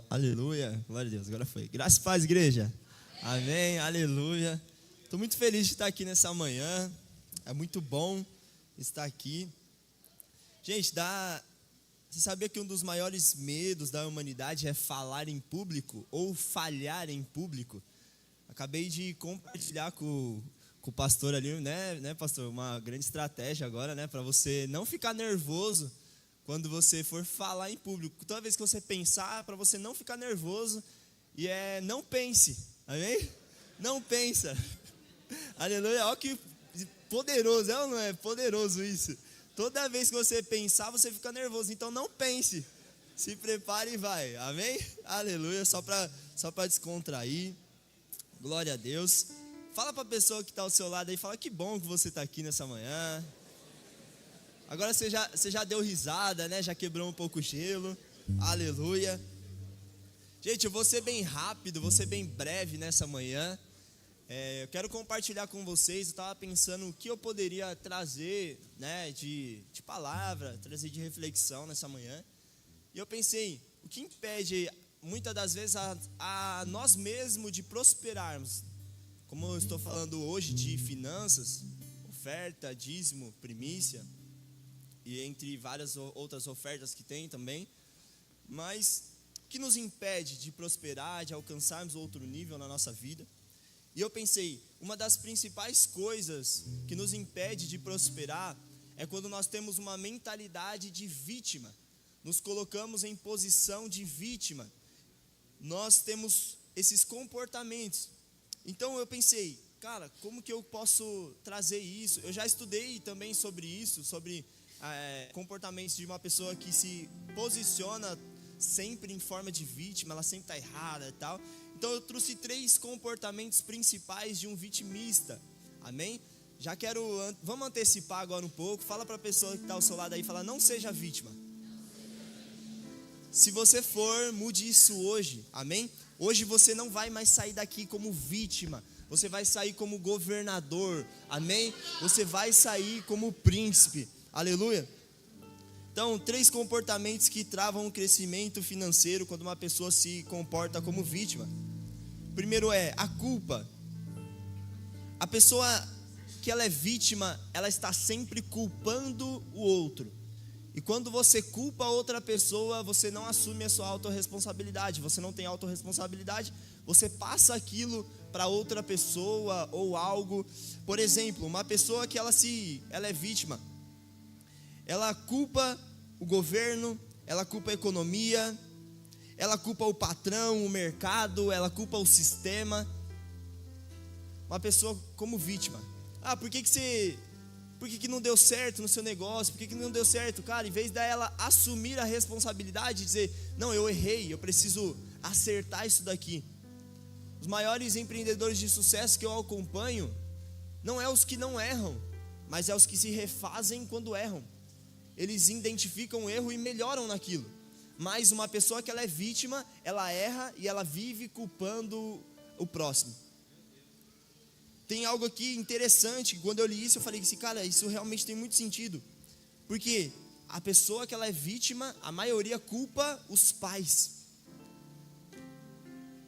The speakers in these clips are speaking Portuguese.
Aleluia, glória a Deus, agora foi. Graça e paz, igreja. Amém, aleluia. Estou muito feliz de estar aqui nessa manhã. É muito bom estar aqui. Gente, você sabia que um dos maiores medos da humanidade é falar em público ou falhar em público? Acabei de compartilhar com o pastor ali, né, pastor? Uma grande estratégia agora, né, para você não ficar nervoso quando você for falar em público. Toda vez que você pensar, para você não ficar nervoso, não pense, amém? Não pensa. Aleluia, olha que poderoso, é ou não é? Poderoso isso. Toda vez que você pensar, você fica nervoso, então não pense. Se prepare e vai, amém? Aleluia, só para descontrair. Glória a Deus. Fala para a pessoa que está ao seu lado aí, fala que bom que você está aqui nessa manhã. Agora você já deu risada, né? Já quebrou um pouco o gelo. Aleluia. Gente, eu vou ser bem rápido, vou ser bem breve nessa manhã. Eu quero compartilhar com vocês. Eu estava pensando o que eu poderia trazer, né, de palavra, trazer de reflexão nessa manhã. E eu pensei, o que impede muitas das vezes a nós mesmos de prosperarmos? Como eu estou falando hoje de finanças, oferta, dízimo, primícia, e entre várias outras ofertas que tem também. Mas o que nos impede de prosperar, de alcançarmos outro nível na nossa vida? E eu pensei, uma das principais coisas que nos impede de prosperar é quando nós temos uma mentalidade de vítima. Nos colocamos em posição de vítima. Nós temos esses comportamentos. Então eu pensei, cara, como que eu posso trazer isso? Eu já estudei também sobre isso, sobre comportamentos de uma pessoa que se posiciona sempre em forma de vítima, ela sempre está errada e tal. Então eu trouxe 3 comportamentos principais de um vitimista, amém? Vamos antecipar agora um pouco. Fala para a pessoa que está ao seu lado aí, fala, não seja vítima. Se você for, mude isso hoje, amém? Hoje você não vai mais sair daqui como vítima, você vai sair como governador, amém? Você vai sair como príncipe, aleluia? Então, 3 comportamentos que travam o crescimento financeiro quando uma pessoa se comporta como vítima. Primeiro é a culpa. A pessoa que ela é vítima, ela está sempre culpando o outro. E quando você culpa outra pessoa, você não assume a sua autorresponsabilidade. Você não tem autorresponsabilidade, você passa aquilo para outra pessoa ou algo. Por exemplo, uma pessoa que ela é vítima, ela culpa o governo, ela culpa a economia, ela culpa o patrão, o mercado, ela culpa o sistema. Uma pessoa como vítima. Por que não deu certo no seu negócio? Por que não deu certo? Cara, em vez dela assumir a responsabilidade e dizer, não, eu errei, eu preciso acertar isso daqui. Os maiores empreendedores de sucesso que eu acompanho, não é os que não erram, mas é os que se refazem quando erram. Eles identificam o erro e melhoram naquilo. Mas uma pessoa que ela é vítima, ela erra e ela vive culpando o próximo. Tem algo aqui interessante, quando eu li isso eu falei assim, cara, isso realmente tem muito sentido. Porque a pessoa que ela é vítima, a maioria culpa os pais.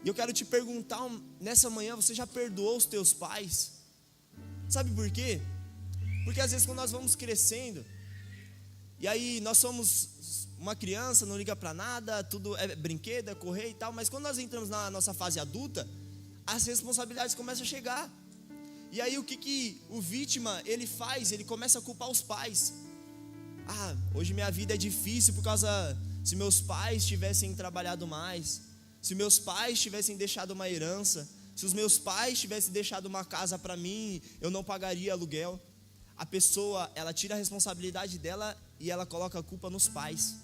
E eu quero te perguntar, nessa manhã, você já perdoou os teus pais? Sabe por quê? Porque às vezes quando nós vamos crescendo, e aí nós somos uma criança, não liga pra nada, tudo é brinquedo, é correr e tal, mas quando nós entramos na nossa fase adulta, as responsabilidades começam a chegar. E aí o que o vítima, ele faz? Ele começa a culpar os pais. Hoje minha vida é difícil por causa, se meus pais tivessem trabalhado mais, se meus pais tivessem deixado uma herança, se os meus pais tivessem deixado uma casa para mim, eu não pagaria aluguel. A pessoa, ela tira a responsabilidade dela e ela coloca a culpa nos pais,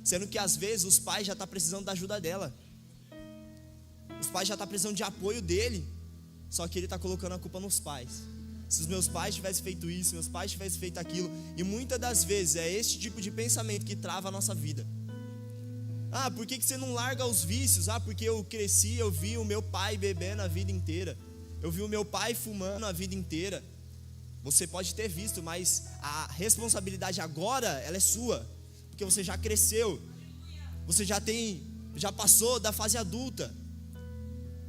sendo que às vezes os pais já estão precisando da ajuda dela, os pais já estão precisando de apoio dele, só que ele está colocando a culpa nos pais. Se os meus pais tivessem feito isso, se meus pais tivessem feito aquilo, e muitas das vezes é esse tipo de pensamento que trava a nossa vida. Por que você não larga os vícios? Porque eu cresci, eu vi o meu pai bebendo a vida inteira, eu vi o meu pai fumando a vida inteira. Você pode ter visto, mas a responsabilidade agora, ela é sua, porque você já cresceu, você já tem já passou da fase adulta.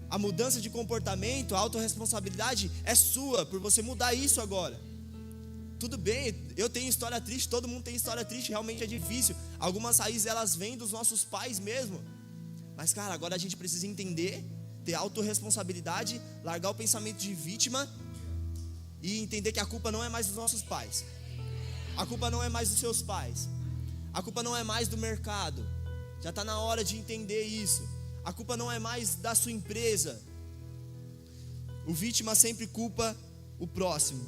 A mudança de comportamento, a autorresponsabilidade é sua, por você mudar isso agora. Tudo bem, eu tenho história triste, todo mundo tem história triste, realmente é difícil. Algumas raízes elas vêm dos nossos pais mesmo. Mas cara, agora a gente precisa entender, ter autorresponsabilidade, largar o pensamento de vítima e entender que a culpa não é mais dos nossos pais. A culpa não é mais dos seus pais. A culpa não é mais do mercado. Já está na hora de entender isso. A culpa não é mais da sua empresa. O vítima sempre culpa o próximo.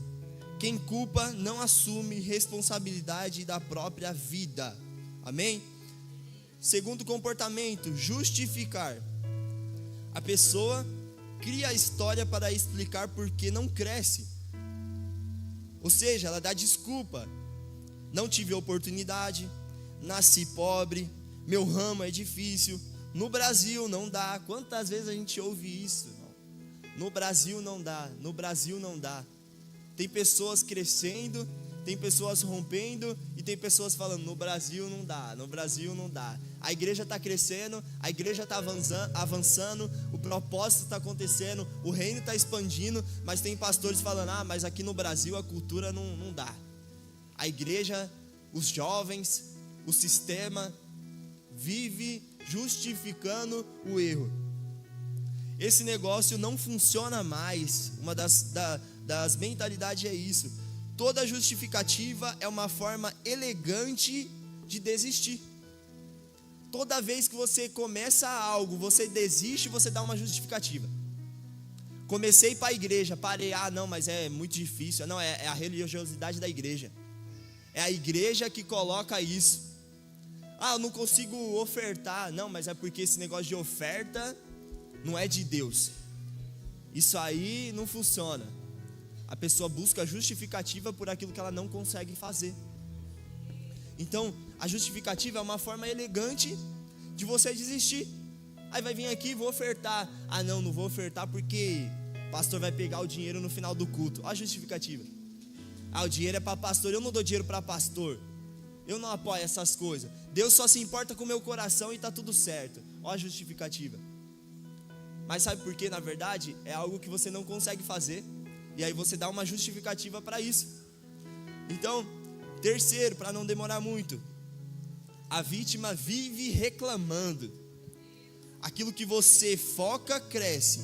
Quem culpa não assume responsabilidade da própria vida. Amém? Segundo comportamento, justificar. A pessoa cria a história para explicar por que não cresce. Ou seja, ela dá desculpa. Não tive oportunidade, nasci pobre, meu ramo é difícil, no Brasil não dá. Quantas vezes a gente ouve isso? No Brasil não dá, no Brasil não dá. Tem pessoas crescendo, tem pessoas rompendo e tem pessoas falando, no Brasil não dá, no Brasil não dá. A igreja está crescendo, a igreja está avançando, o propósito está acontecendo, o reino está expandindo, mas tem pastores falando, mas aqui no Brasil a cultura não dá. A igreja, os jovens, o sistema vive justificando o erro. Esse negócio não funciona mais. Uma das mentalidades é isso. Toda justificativa é uma forma elegante de desistir. Toda vez que você começa algo, você desiste, você dá uma justificativa. Comecei para a igreja, parei, não, mas é muito difícil. Não, é a religiosidade da igreja. É a igreja que coloca isso. Eu não consigo ofertar. Não, mas é porque esse negócio de oferta não é de Deus. Isso aí não funciona. A pessoa busca justificativa por aquilo que ela não consegue fazer. Então, a justificativa é uma forma elegante de você desistir. Aí vai vir aqui, vou ofertar. Não vou ofertar porque o pastor vai pegar o dinheiro no final do culto. Olha a justificativa. O dinheiro é para pastor, eu não dou dinheiro para pastor. Eu não apoio essas coisas. Deus só se importa com o meu coração e está tudo certo. Olha a justificativa. Mas sabe por quê? Na verdade, é algo que você não consegue fazer. E aí você dá uma justificativa para isso. Então, terceiro, para não demorar muito, a vítima vive reclamando. Aquilo que você foca, cresce.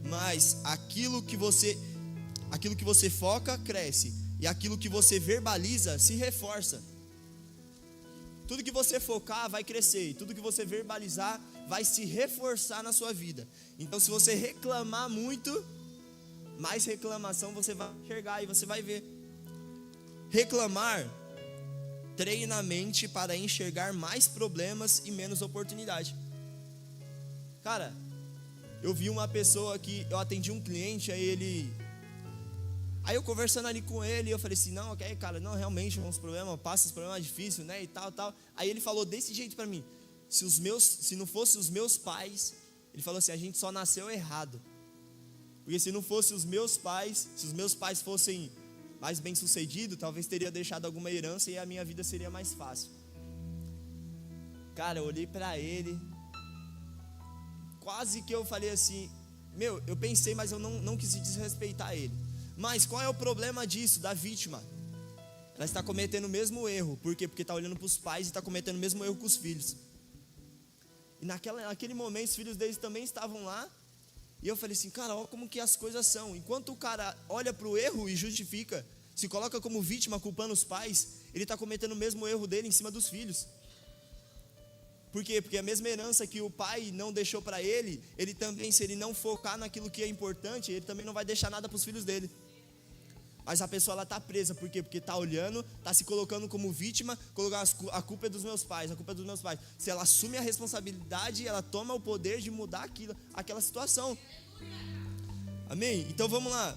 Mas aquilo que você foca, cresce. E aquilo que você verbaliza, se reforça. Tudo que você focar vai crescer, e tudo que você verbalizar vai se reforçar na sua vida. Então, se você reclamar muito, mais reclamação você vai enxergar e você vai ver. Reclamar treina a mente para enxergar mais problemas e menos oportunidade. Cara, eu vi uma pessoa que eu atendi um cliente, aí eu conversando ali com ele, eu falei assim, não, ok, cara, não, realmente uns problemas, passa os problemas difíceis, né, e tal. Aí ele falou desse jeito pra mim, se não fosse os meus pais, ele falou assim, a gente só nasceu errado. Porque se não fosse os meus pais, se os meus pais fossem mais bem sucedidos, talvez teria deixado alguma herança e a minha vida seria mais fácil. Cara, eu olhei pra ele, quase que eu falei assim, eu pensei, mas eu não quis desrespeitar ele. Mas qual é o problema disso, da vítima? Ela está cometendo o mesmo erro. Por quê? Porque está olhando para os pais e está cometendo o mesmo erro com os filhos. E naquele momento os filhos deles também estavam lá. E eu falei assim, cara, olha como que as coisas são. Enquanto o cara olha para o erro e justifica, se coloca como vítima culpando os pais, ele está cometendo o mesmo erro dele em cima dos filhos. Por quê? Porque a mesma herança que o pai não deixou para ele também, se ele não focar naquilo que é importante, ele também não vai deixar nada para os filhos dele. Mas a pessoa ela está presa, por quê? Porque está olhando, está se colocando como vítima, colocando a culpa é dos meus pais, a culpa é dos meus pais. Se ela assume a responsabilidade, ela toma o poder de mudar aquela situação. Amém? Então vamos lá.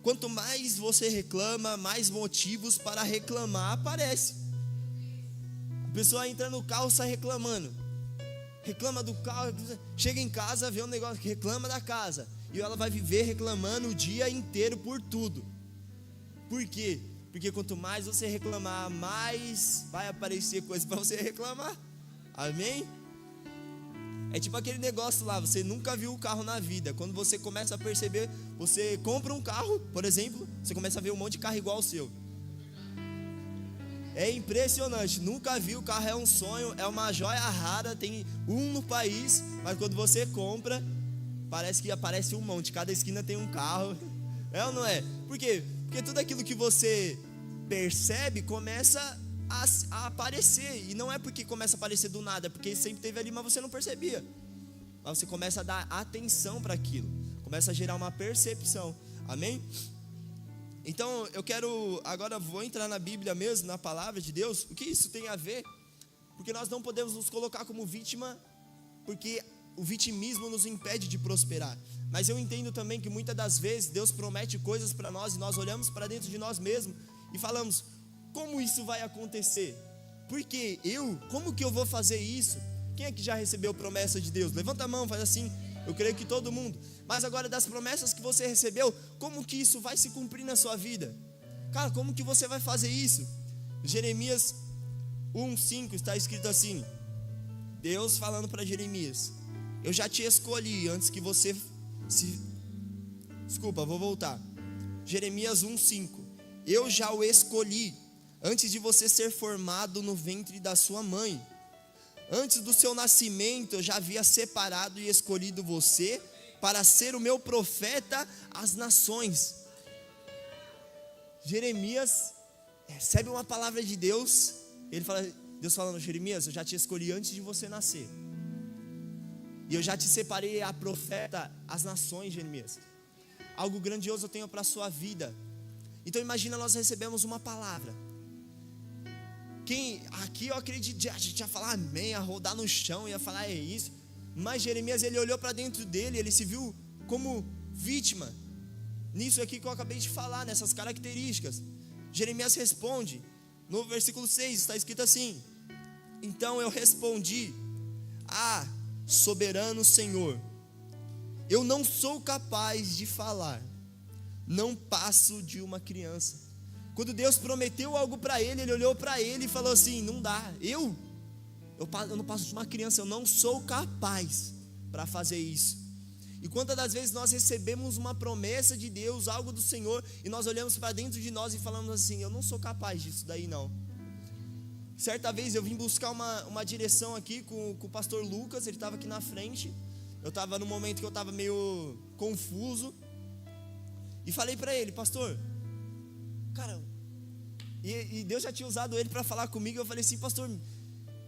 Quanto mais você reclama, mais motivos para reclamar aparece. A pessoa entra no carro, sai reclamando. Reclama do carro, chega em casa, vê um negócio que reclama da casa. E ela vai viver reclamando o dia inteiro por tudo. Por quê? Porque quanto mais você reclamar, mais vai aparecer coisa para você reclamar. Amém? É tipo aquele negócio lá, você nunca viu o carro na vida. Quando você começa a perceber, você compra um carro, por exemplo, você começa a ver um monte de carro igual ao seu. É impressionante, nunca vi, o carro é um sonho, é uma joia rara, tem um no país, mas quando você compra, parece que aparece um monte, cada esquina tem um carro. É ou não é? Por quê? Porque tudo aquilo que você percebe começa a aparecer, e não é porque começa a aparecer do nada, é porque sempre teve ali, mas você não percebia. Mas você começa a dar atenção para aquilo, começa a gerar uma percepção, amém? Então eu quero, agora vou entrar na Bíblia mesmo, na palavra de Deus. O que isso tem a ver? Porque nós não podemos nos colocar como vítima, porque o vitimismo nos impede de prosperar. Mas eu entendo também que muitas das vezes Deus promete coisas para nós, e nós olhamos para dentro de nós mesmos e falamos: como isso vai acontecer? Porque como que eu vou fazer isso? Quem é que já recebeu promessa de Deus? Levanta a mão, faz assim. Eu creio que todo mundo. Mas agora, das promessas que você recebeu, como que isso vai se cumprir na sua vida? Cara, como que você vai fazer isso? Jeremias 1:5 está escrito assim: Deus falando para Jeremias: eu já te escolhi antes que você Desculpa, vou voltar. Jeremias 1:5: eu já o escolhi antes de você ser formado no ventre da sua mãe. Antes do seu nascimento eu já havia separado e escolhido você para ser o meu profeta às nações. Jeremias recebe uma palavra de Deus. Deus falando: Jeremias, eu já te escolhi antes de você nascer, e eu já te separei a profeta às nações. Jeremias, algo grandioso eu tenho para a sua vida. Então imagina, nós recebemos uma palavra. Aqui eu acredito, a gente ia falar amém, ia rodar no chão, ia falar é isso. Mas Jeremias, ele olhou para dentro dele, ele se viu como vítima. Nisso aqui que eu acabei de falar, nessas características. Jeremias responde, no versículo 6 está escrito assim: então eu respondi: soberano Senhor, eu não sou capaz de falar, não passo de uma criança. Quando Deus prometeu algo para ele, ele olhou para ele e falou assim: não dá, eu não passo de uma criança, eu não sou capaz para fazer isso. E quantas das vezes nós recebemos uma promessa de Deus, algo do Senhor, e nós olhamos para dentro de nós e falamos assim: eu não sou capaz disso daí não. Certa vez eu vim buscar uma direção aqui com o pastor Lucas, ele estava aqui na frente. Eu estava num momento que eu estava meio confuso, e falei para ele: pastor, cara, e Deus já tinha usado ele para falar comigo. Eu falei assim: pastor,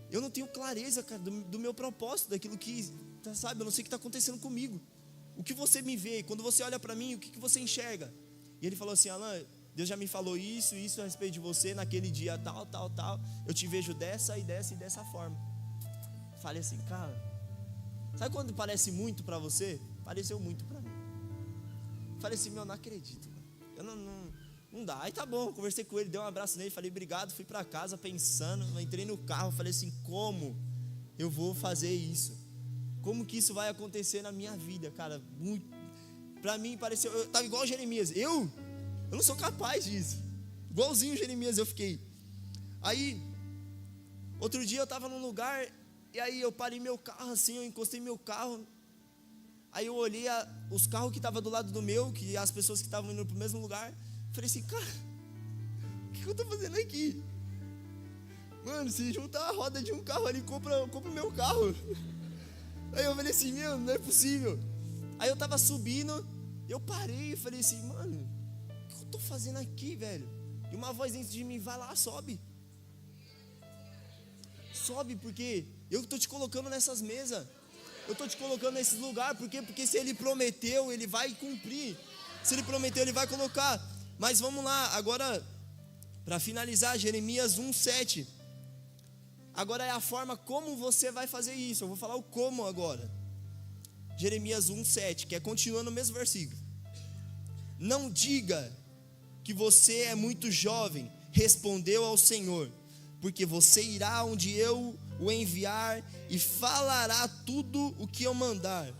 eu não tenho clareza, cara, do meu propósito, daquilo que, sabe, eu não sei o que está acontecendo comigo. O que você me vê, quando você olha para mim, o que você enxerga? E ele falou assim: Alan, Deus já me falou isso a respeito de você, naquele dia tal, eu te vejo dessa e dessa forma. Falei assim: cara, sabe quando parece muito para você? Pareceu muito para mim. Falei assim: não acredito, eu não dá. Aí tá bom, conversei com ele, dei um abraço nele, falei obrigado, fui para casa pensando, entrei no carro, falei assim: como eu vou fazer isso? Como que isso vai acontecer na minha vida, cara? Para mim pareceu, eu estava igual Jeremias, eu não sou capaz disso, igualzinho Jeremias eu fiquei. Aí, outro dia eu estava num lugar, e aí eu parei meu carro assim, eu encostei meu carro, aí eu olhei os carros que estavam do lado do meu, que as pessoas que estavam indo para o mesmo lugar. Falei assim: cara, o que eu estou fazendo aqui? Mano, se juntar a roda de um carro ali, compra o meu carro. Aí eu falei assim: meu, não é possível. Aí eu estava subindo, eu parei e falei assim: mano, o que eu estou fazendo aqui, velho? E uma voz dentro de mim: vai lá, sobe. Sobe, porque eu estou te colocando nessas mesas, eu estou te colocando nesses lugares. Porque se ele prometeu, ele vai cumprir. Se ele prometeu, ele vai colocar. Mas vamos lá, agora, para finalizar, Jeremias 1:7. Agora é a forma como você vai fazer isso. Eu vou falar o como agora. Jeremias 1:7, que é continuando o mesmo versículo. Não diga que você é muito jovem, respondeu ao Senhor, porque você irá onde eu o enviar e falará tudo o que eu mandar.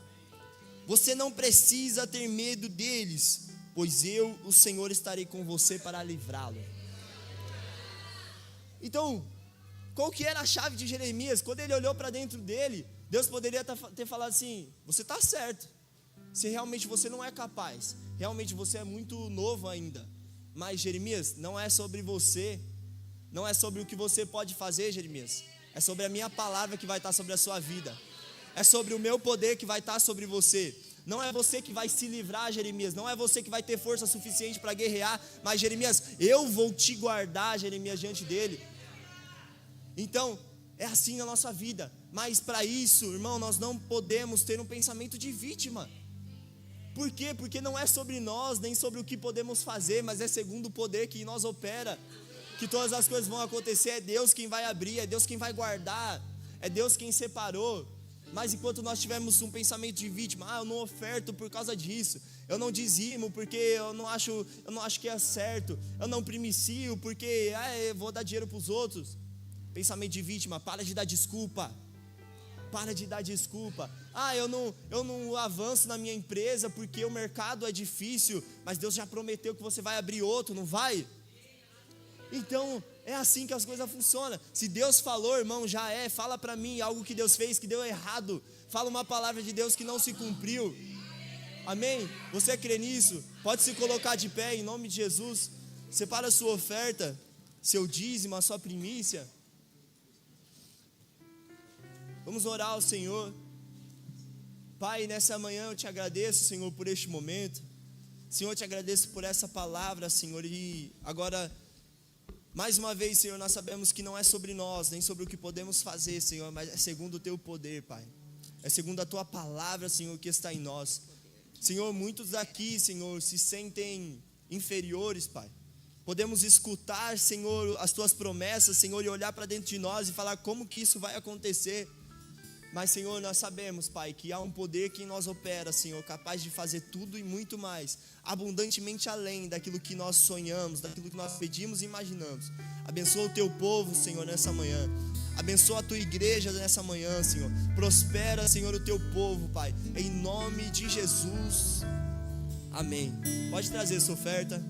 Você não precisa ter medo deles, pois eu, o Senhor, estarei com você para livrá-lo. Então, qual que era a chave de Jeremias? Quando ele olhou para dentro dele, Deus poderia ter falado assim: você está certo, se realmente você não é capaz, realmente você é muito novo ainda. Mas Jeremias, não é sobre você, não é sobre o que você pode fazer, Jeremias, é sobre a minha palavra que vai estar sobre a sua vida, é sobre o meu poder que vai estar sobre você. Não é você que vai se livrar, Jeremias, não é você que vai ter força suficiente para guerrear, mas Jeremias, eu vou te guardar, Jeremias, diante dele. Então, é assim na nossa vida, mas para isso, irmão, nós não podemos ter um pensamento de vítima. Por quê? Porque não é sobre nós, nem sobre o que podemos fazer, mas é segundo o poder que em nós opera, que todas as coisas vão acontecer. É Deus quem vai abrir, é Deus quem vai guardar, é Deus quem separou. Mas enquanto nós tivermos um pensamento de vítima, eu não oferto por causa disso, eu não dizimo porque eu não acho que é certo, eu não primicio porque eu vou dar dinheiro para os outros. Pensamento de vítima, para de dar desculpa. Para de dar desculpa. Eu não avanço na minha empresa porque o mercado é difícil, mas Deus já prometeu que você vai abrir outro, não vai? Então, é assim que as coisas funcionam. Se Deus falou, irmão, já é. Fala para mim algo que Deus fez que deu errado. Fala uma palavra de Deus que não se cumpriu. Amém? Você crê nisso? Pode se colocar de pé em nome de Jesus. Separa a sua oferta, seu dízimo, a sua primícia. Vamos orar ao Senhor. Pai, nessa manhã eu te agradeço, Senhor, por este momento. Senhor, eu te agradeço por essa palavra, Senhor. E agora, mais uma vez, Senhor, nós sabemos que não é sobre nós, nem sobre o que podemos fazer, Senhor, mas é segundo o teu poder, Pai. É segundo a tua palavra, Senhor, que está em nós. Senhor, muitos aqui, Senhor, se sentem inferiores, Pai. Podemos escutar, Senhor, as tuas promessas, Senhor, e olhar para dentro de nós e falar como que isso vai acontecer. Mas, Senhor, nós sabemos, Pai, que há um poder que em nós opera, Senhor, capaz de fazer tudo e muito mais, abundantemente além daquilo que nós sonhamos, daquilo que nós pedimos e imaginamos. Abençoa o teu povo, Senhor, nessa manhã. Abençoa a tua igreja nessa manhã, Senhor. Prospera, Senhor, o teu povo, Pai, em nome de Jesus. Amém. Pode trazer sua oferta.